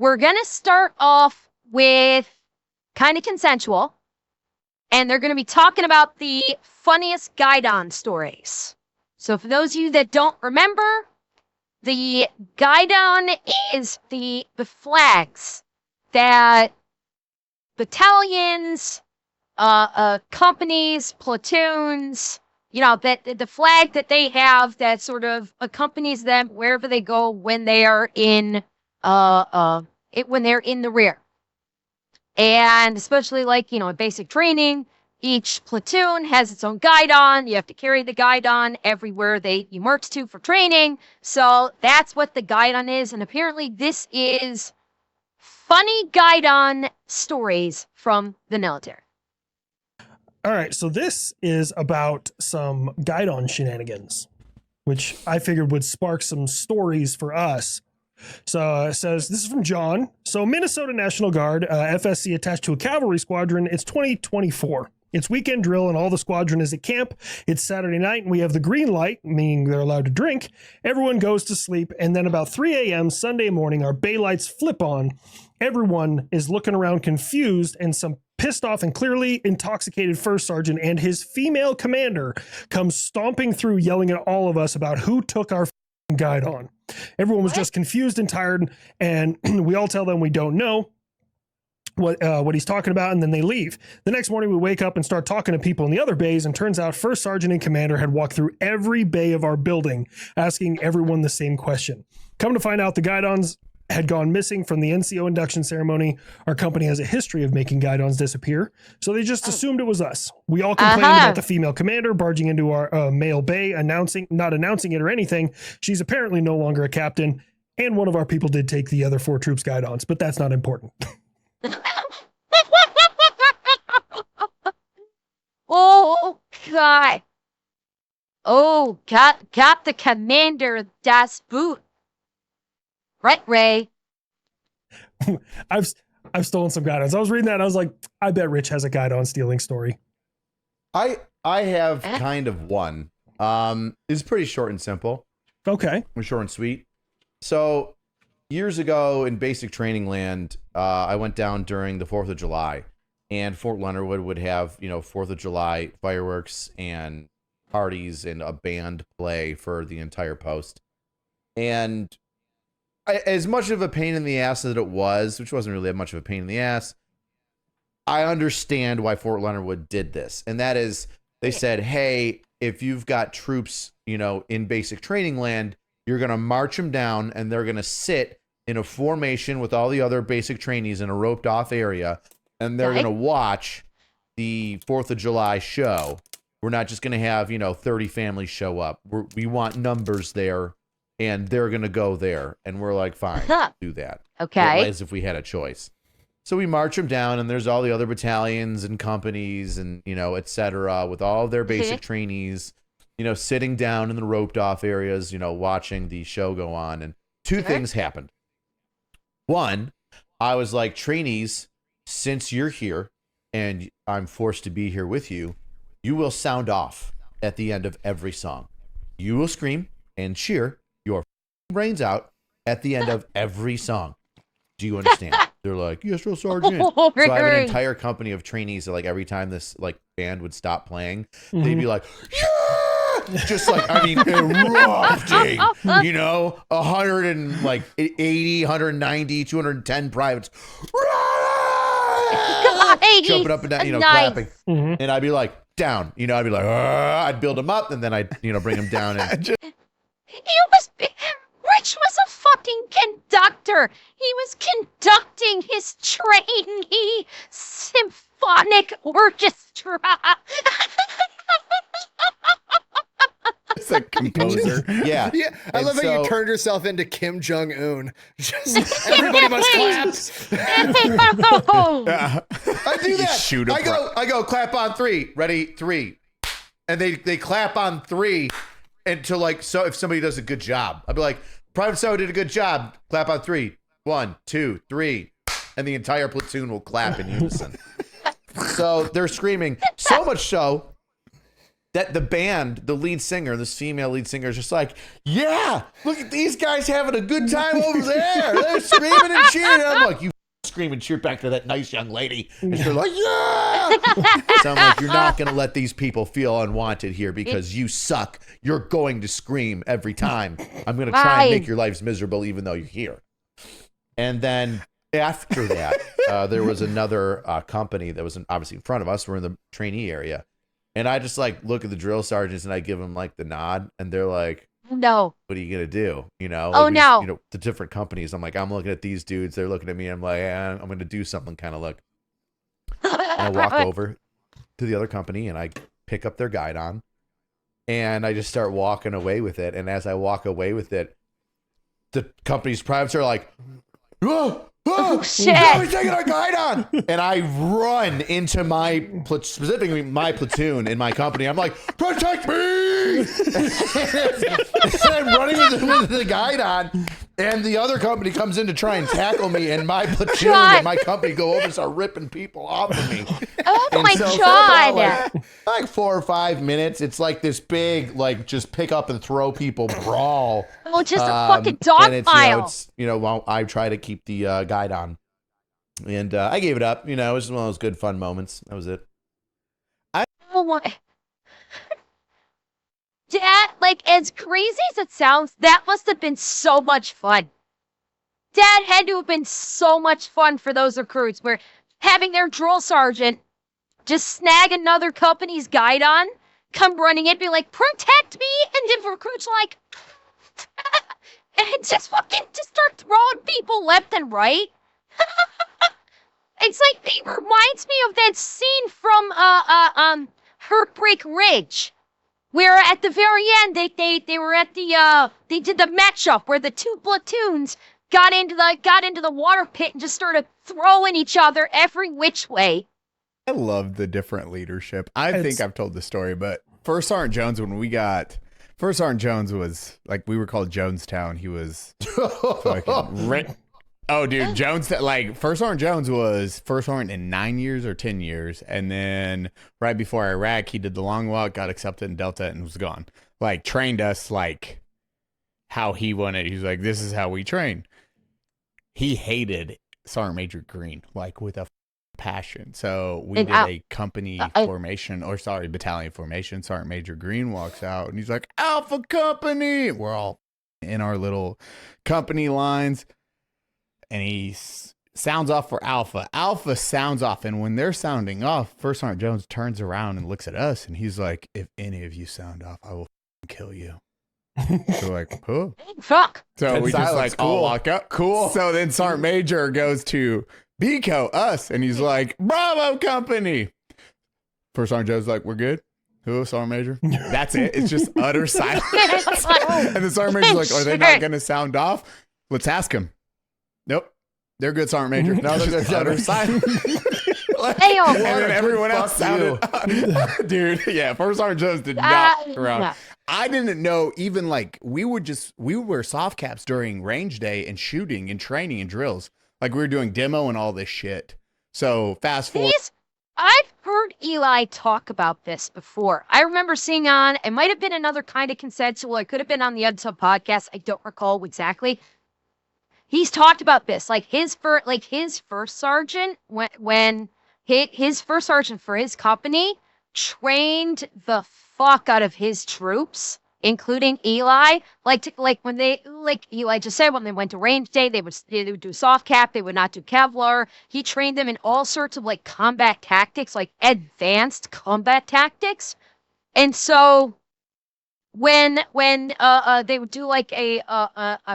we're going to start off with kind of consensual. And they're going to be talking about the funniest Guideon stories. So for those of you that don't remember, the Guideon is the flags that battalions, companies, platoons, that the flag that they have that sort of accompanies them wherever they go when they are in when they're in the rear. And especially in basic training, each platoon has its own Guideon. You have to carry the Guideon everywhere you march to for training. So that's what the Guideon is. And apparently this is funny Guideon stories from the military. All right, so this is about some Guideon shenanigans, which I figured would spark some stories for us. So it says, this is from John. So Minnesota National Guard, FSC attached to a cavalry squadron. It's 2024. It's weekend drill and all the squadron is at camp. It's Saturday night and we have the green light, meaning they're allowed to drink. Everyone goes to sleep. And then about 3 a.m. Sunday morning, our bay lights flip on. Everyone is looking around confused and some pissed off and clearly intoxicated first sergeant and his female commander comes stomping through yelling at all of us about who took our Guideon. Everyone was just confused and tired, and we all tell them we don't know what he's talking about, and then they leave. The next morning, we wake up and start talking to people in the other bays, and turns out First Sergeant and Commander had walked through every bay of our building, asking everyone the same question. Come to find out, the Guidons had gone missing from the NCO induction ceremony. Our company has a history of making Guidons disappear, so they just assumed it was us. We all complained about the female commander barging into our male bay, not announcing it or anything. She's apparently no longer a captain, and one of our people did take the other 4 troops' Guidons, but that's not important. Oh, God. Oh, got the commander das Boot. Right, Ray. I've stolen some Guidons. I was reading that and I was like, I bet Rich has a Guidon stealing story. I have kind of one. It's pretty short and simple. Okay. Short and sweet. So years ago in basic training land, I went down during the 4th of July, and Fort Leonard Wood would have, 4th of July fireworks and parties and a band play for the entire post. And as much of a pain in the ass as it was, which wasn't really much of a pain in the ass, I understand why Fort Leonard Wood did this. And that is, they said, hey, if you've got troops, in basic training land, you're going to march them down and they're going to sit in a formation with all the other basic trainees in a roped off area. And they're going to watch the 4th of July show. We're not just going to have, 30 families show up. We want numbers there. And they're going to go there. And we're like, fine, do that. Okay. As if we had a choice. So we march them down, and there's all the other battalions and companies and, et cetera, with all their basic trainees, sitting down in the roped off areas, watching the show go on. And 2 things happened. One, I was like, trainees, since you're here and I'm forced to be here with you, you will sound off at the end of every song. You will scream and cheer your brains out at the end of every song. Do you understand? They're like, yes, Drill Sergeant. So I have an entire company of trainees that, like, every time this band would stop playing, they'd be like, yeah! Just like, erupting, 180, 190, 210 privates. Jumping up and down, clapping. And I'd be like, down. I'd be like, I'd build them up, and then I'd, bring them down. And Rich was a fucking conductor. He was conducting his trainee symphonic orchestra. It's a composer. Yeah. I love how you turned yourself into Kim Jong-un. Just everybody must clap. I do that. I go clap on 3. Ready? 3. And they clap on 3 until, like, so if somebody does a good job, I'd be like, Private So did a good job. Clap on 3. 1, 2, 3. And the entire platoon will clap in unison. So they're screaming, so much so that the band, the lead singer, this female lead singer, is just like, yeah, look at these guys having a good time over there. They're screaming and cheering. And I'm like, you scream and cheer back to that nice young lady. And they're like, yeah. So I'm like, you're not going to let these people feel unwanted here because you suck. You're going to scream every time. I'm going to try and make your lives miserable even though you're here. And then after that, there was another company that was obviously in front of us. We're in the trainee area. And I just like look at the drill sergeants and I give them like the nod and they're like, no, what are you going to do? You know, oh like, no, you know, the different companies. I'm like, I'm looking at these dudes. They're looking at me. I'm like, I'm going to do something kind of look. And I walk over to the other company and I pick up their Guideon and I just start walking away with it. And as I walk away with it, the company's privates are like, oh, shit. We're taking our Guideon. And I run into specifically my platoon in my company. I'm like, protect me. And I'm running with the Guideon. And the other company comes in to try and tackle me. And my platoon and my company go over and start ripping people off of me. Oh and my so God. like 4 or 5 minutes, it's like this big, like just pick up and throw people brawl. Oh, just a fucking dog and it's, pile. Well, I try to keep the Guideon. And I gave it up. You know, it was one of those good, fun moments. That was it. Oh my. Dad, like, as crazy as it sounds, that must have been so much fun. Dad had to have been so much fun for those recruits where having their drill sergeant just snag another company's Guideon, come running in, be like, protect me, and the recruits are like, and just start throwing people left and right. It's like, it reminds me of that scene from Heartbreak Ridge, where at the very end they were at the they did the matchup where the two platoons got into the water pit and just started throwing each other every which way. I love the different leadership. I think I've told the story, but First Sergeant Jones, First Sergeant Jones was like, we were called Jonestown. He was fucking oh, dude, Jones, like First Sergeant Jones was First Sergeant in 9 years or 10 years. And then right before Iraq, he did the long walk, got accepted in Delta and was gone. Like trained us like how he wanted. He's like, this is how we train. He hated Sergeant Major Green, like with a passion. So we did a company formation, or sorry, battalion formation. Sergeant Major Green walks out and he's like, Alpha Company. We're all in our little company lines. And he sounds off for Alpha. Alpha sounds off. And when they're sounding off, First Sergeant Jones turns around and looks at us. And he's like, if any of you sound off, I will kill you. So like, oh. Fuck. So we just like all walk up. Cool. So then Sergeant Major goes to Bico, us. And he's like, Bravo Company. First Sergeant Jones like, we're good. Who? Sergeant Major? That's it. It's just utter silence. And the Sergeant Major's like, are they not going to sound off? Let's ask him. Nope. They're good, Sergeant Major. No, they're good. Utter silence. And then everyone else sounded, dude. Yeah, First Sergeant Jones did not around. No. I didn't know even like we were soft caps during range day and shooting and training and drills. Like we were doing demo and all this shit. So fast forward. I've heard Eli talk about this before. I remember seeing it might have been another kind of consensual. It could have been on the Unsub podcast. I don't recall exactly. He's talked about this, like his first sergeant when his first sergeant for his company trained the fuck out of his troops, including Eli. When Eli just said, when they went to range day, they would do soft cap, they would not do Kevlar. He trained them in all sorts of like combat tactics, like advanced combat tactics, and so. When they would do like a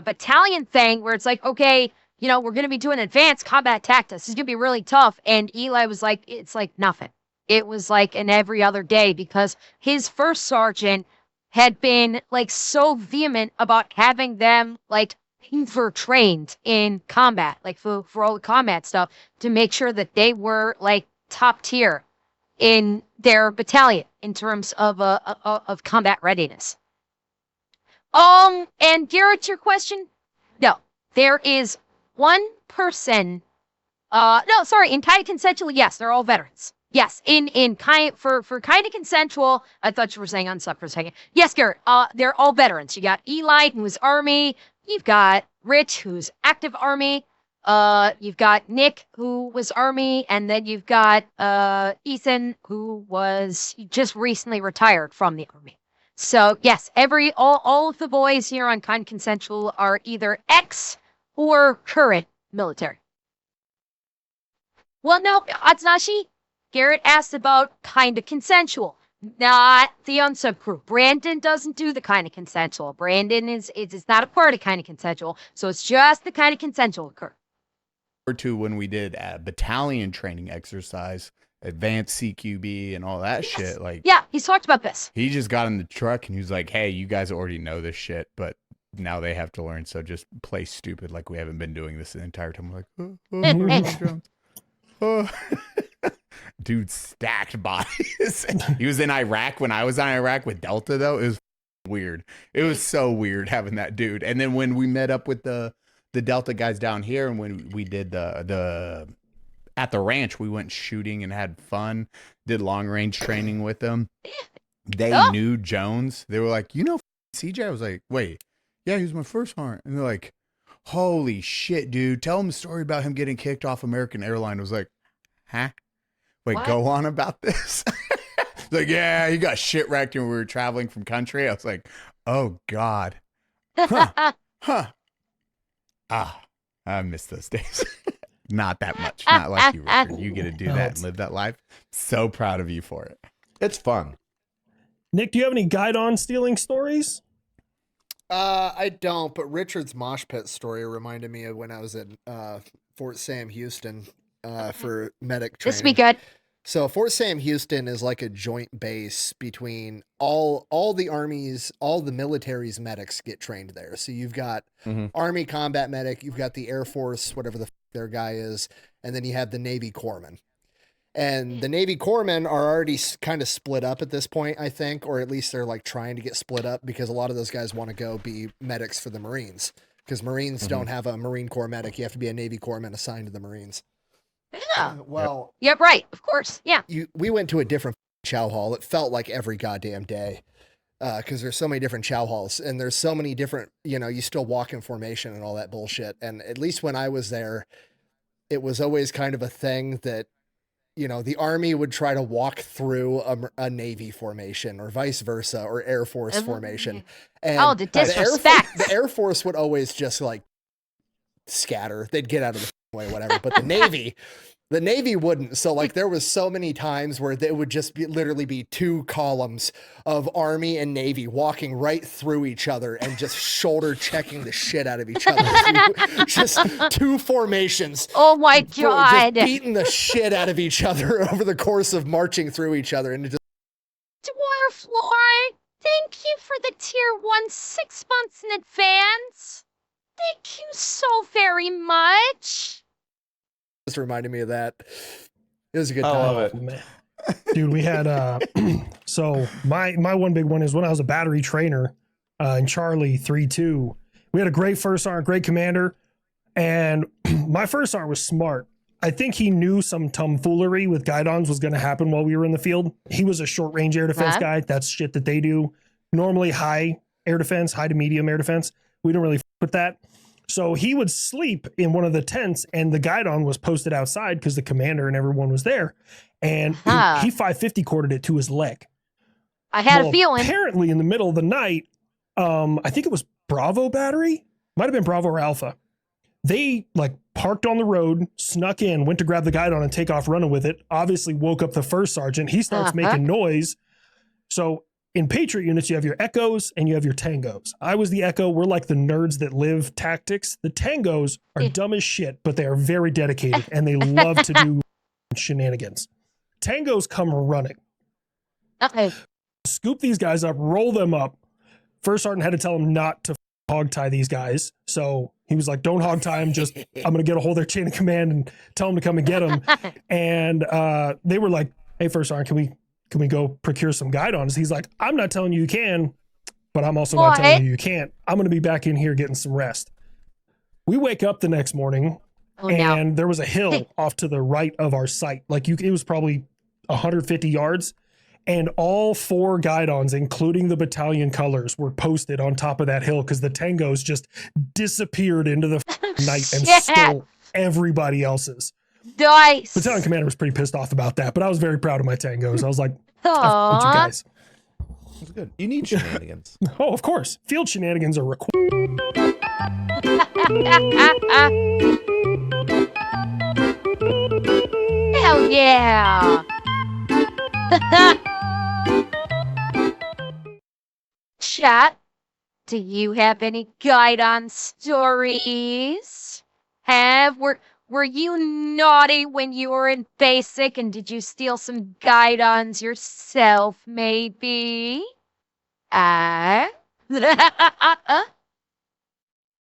battalion thing where it's like, okay, you know, we're gonna be doing advanced combat tactics. This is gonna be really tough. And Eli was like, it's like nothing. It was like an every other day because his first sergeant had been like so vehement about having them like trained in combat, like for all the combat stuff, to make sure that they were like top tier in their battalion in terms of combat readiness. And Garrett, your question? No, there is one person. No, sorry, in Titan Consensual, yes, they're all veterans. Yes, in kind for kind of consensual. I thought you were saying unsuck for a second. Yes, Garrett. They're all veterans. You got Eli, who's Army. You've got Rich, who's active Army. You've got Nick, who was Army, and then you've got Ethan, who was just recently retired from the Army. So yes, all of the boys here on Kind Consensual are either ex or current military. Well, no, Atsunashi, Garrett asked about Kind of Consensual, not the unsub crew. Brandon doesn't do the Kind of Consensual. Brandon is not a part of Kind of Consensual, so it's just the Kind of Consensual crew. Or two when we did a battalion training exercise, advanced CQB and all that shit. Like, yeah, he's talked about this. he just got in the truck and he was like, "Hey, you guys already know this shit, but now they have to learn. So just play stupid like we haven't been doing this the entire time." We're like, oh. Dude stacked bodies. He was in Iraq when I was in Iraq with Delta, though. It was weird. It was so weird having that dude. And then when we met up with the Delta guys down here, and when we did the at the ranch, we went shooting and had fun, did long range training with them. They knew Jones. They were like, "You know CJ?" I was like, "Wait, yeah, he was my first sergeant." And they're like, "Holy shit, dude. Tell him a story about him getting kicked off American Airlines." I was like, "Huh? Wait, What? Go on about this." Like, yeah, he got shit wrecked when we were traveling from country. I was like, "Oh God. Huh. Ah, I miss those days." Not that much. Not like you, Richard. You get to do that and live that life. So proud of you for it. It's fun. Nick, do you have any Guideon stealing stories? I don't, but Richard's mosh pit story reminded me of when I was at Fort Sam Houston for medic training. This will be good. So Fort Sam Houston is like a joint base between all the armies, all the military's medics get trained there. So you've got Army combat medic, you've got the Air Force, whatever their guy is, and then you have the Navy corpsmen. And the Navy corpsmen are already kind of split up at this point, I think, or at least they're like trying to get split up because a lot of those guys want to go be medics for the Marines, because Marines don't have a Marine Corps medic. You have to be a Navy corpsman assigned to the Marines. Yeah. Well, Yep, right. Of course. Yeah. we went to a different chow hall. It felt like every goddamn day because there's so many different chow halls and there's so many different, you still walk in formation and all that bullshit. And at least when I was there, it was always kind of a thing that, the Army would try to walk through a Navy formation or vice versa or Air Force formation. And the disrespect. The Air Force would always just like scatter. They'd get out of the way, whatever. But the Navy wouldn't. So like there was so many times where there would just literally be two columns of Army and Navy walking right through each other and just shoulder checking the shit out of each other. Just two formations. Oh my God. Just beating the shit out of each other over the course of marching through each other. And it just Dwarf Lord, thank you for the tier 1 6 months in advance. Thank you so very much. reminded me of that. It was a good I time. love it. Man. Dude, we had so my one big one is when I was a battery trainer in Charlie 3-2. We had a great first sergeant, great commander, and my first sergeant was smart. I think he knew some tomfoolery with Guidons was going to happen while we were in the field. He was a short range air defense guy. That's shit that they do. Normally high air defense, high to medium air defense. We don't really f with that. So he would sleep in one of the tents and the Guidon was posted outside because the commander and everyone was there. And he 550 corded it to his leg. I had a feeling. Apparently in the middle of the night, I think it was Bravo battery. Might have been Bravo or Alpha. They like parked on the road, snuck in, went to grab the Guidon and take off running with it. Obviously woke up the first sergeant. He starts making noise. So in Patriot units, you have your Echoes and you have your Tangos. I was the Echo. We're like the nerds that live tactics. The Tangos are dumb as shit, but they are very dedicated and they love to do shenanigans. Tangos come running. Okay. Scoop these guys up, roll them up. First sergeant had to tell him not to hog tie these guys. So he was like, don't hog tie them. Just, I'm going to get a hold of their chain of command and tell them to come and get them. And they were like, hey, first sergeant, can we go procure some Guidons? He's like, I'm not telling you can, but I'm also not telling you can't. I'm going to be back in here getting some rest. We wake up the next morning and there was a hill off to the right of our site. Like it was probably 150 yards. And all 4 Guidons, including the battalion colors, were posted on top of that hill because the Tangos just disappeared into the night and Shit. stole everybody else's. Nice. Battalion commander was pretty pissed off about that, but I was very proud of my Tangos. I was like, I you Aw. guys. That's good. You need shenanigans. Oh, of course. Field shenanigans are required. Hell yeah. Chat, do you have any Guidon stories? Were you naughty when you were in basic, and did you steal some Guidons yourself, maybe?